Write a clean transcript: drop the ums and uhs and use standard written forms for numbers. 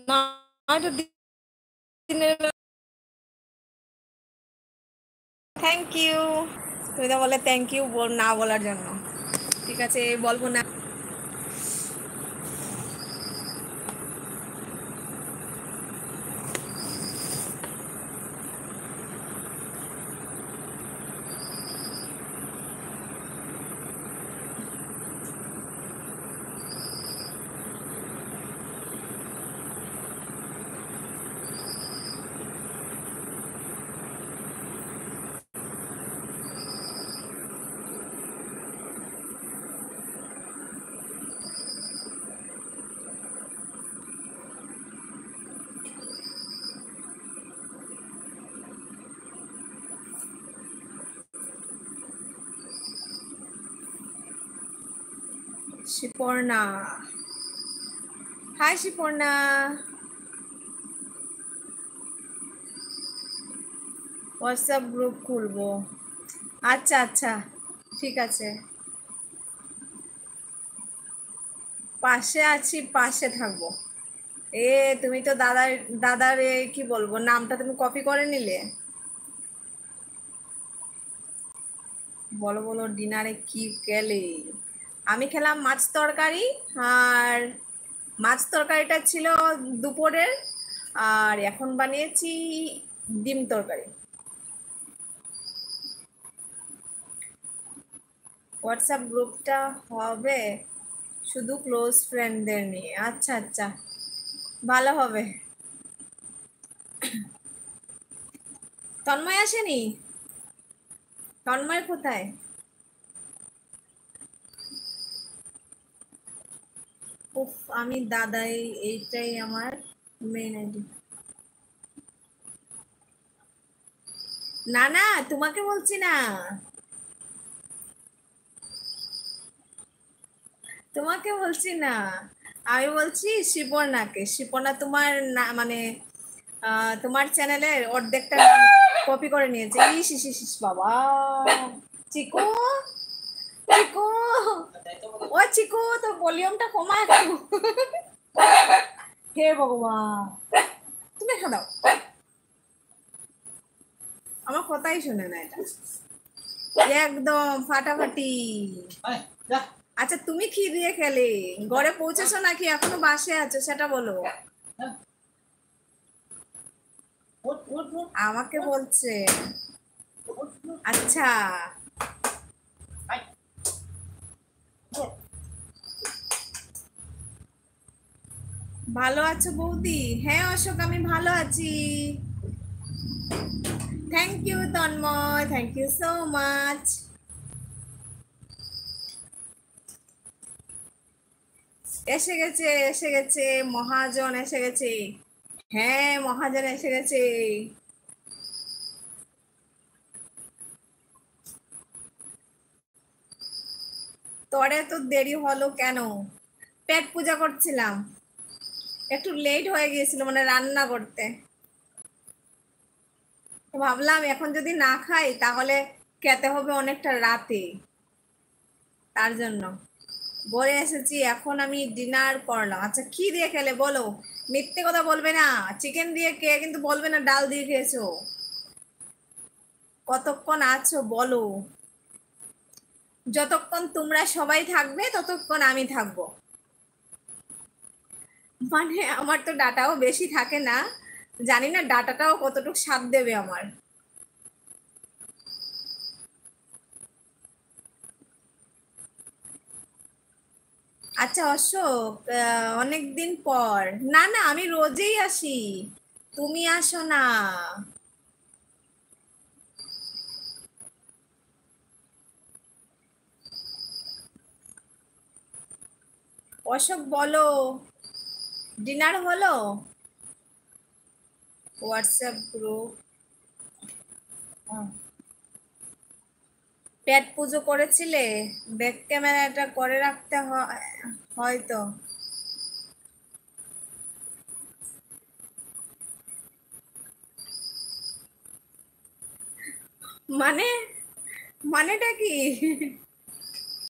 না, এটা দিনের থ্যাংক ইউ। তুমি তো বলে থ্যাংক ইউ না বলার জন্য। ঠিক আছে, বলবো না। Shiparna, hi Shiparna. WhatsApp group খুলবো। আচ্ছা আচ্ছা, ঠিক আছে। পাশে আছি, পাশে থাকবো। তুমি তো দাদার দাদার কি বলবো, নামটা তুমি কপি করে নিলে। বলো বলো, ডিনারে কি খেলে? আমি খেলাম মাছ তরকারি। আর মাছ তরকারিটা ছিল দুপুরের। আর এখন বানিয়েছি ডিম তরকারি। হোয়াটসঅ্যাপ গ্রুপটা হবে শুধু ক্লোজ ফ্রেন্ডদের নিয়ে। আচ্ছা আচ্ছা, ভালো হবে। তন্ময় আসেনি? তন্ময় কোথায়? উফ, আমি দাদাই, এইটাই আমার মেন আইডি। না না, তোমাকে বলছি না, তোমাকে বলছি না। আমি বলছি শিপর্ণাকে। শিপর্ণা তোমার না মানে তোমার চ্যানেলের অর্ধেকটা কপি করে নিয়েছে। ইস ইস ইস ইস, বাবা। চিকু, চিকু, ও চিকু, তোর ভলিউমটা কমা একটু। হে ভগবান, তুমি এখানে দাও। আমার কথাই শুনে না এটা, একদম ফাটাফাটি। আচ্ছা, তুমি কি দিয়ে খেলে? ঘরে পৌঁছেছো নাকি এখনো বাসে আছো সেটা বলো। আমাকে বলছে। আচ্ছা, ভালো আছো বৌদি? হ্যাঁ অশোক, আমি ভালো আছি। Thank you Tanmoy, thank you so much. এসে গেছে, এসে গেছে, মহাজন এসে গেছে। হ্যাঁ, মহাজন এসে গেছে। তোরে তো দেরি হলো কেন? পেট পূজা করছিলাম, একটু লেট হয়ে গিয়েছিল মানে রান্না করতে। তো ভাবলাম এখন যদি না খাই তাহলে খেতে হবে অনেকটা রাতে, তার জন্য বলে এসেছি। এখন আমি ডিনার করলাম। আচ্ছা, কি দিয়ে খেলে বলো? মিথ্যে কথা বলবে না। চিকেন দিয়ে কে কিন্তু বলবে না ডাল দিয়ে খেয়েছো। কতক্ষণ আছো বলো? যতক্ষণ তোমরা সবাই থাকবে ততক্ষণ আমি থাকবো। মানে আমার তো ডাটাও বেশি থাকে না, জানি না ডাটাটাও কতটুকু স্বাদ দেবে আমার। আচ্ছা অশোক, অনেক দিন পর। না না, আমি রোজই আসি, তুমি আসো না। অশোক বলো, ডিনার হলো? WhatsApp group. পেট পুজো করেছিলে? ব্যাক ক্যামেরাটা করে রাখতে হয় হয়তো। মানে, মানেটা কি?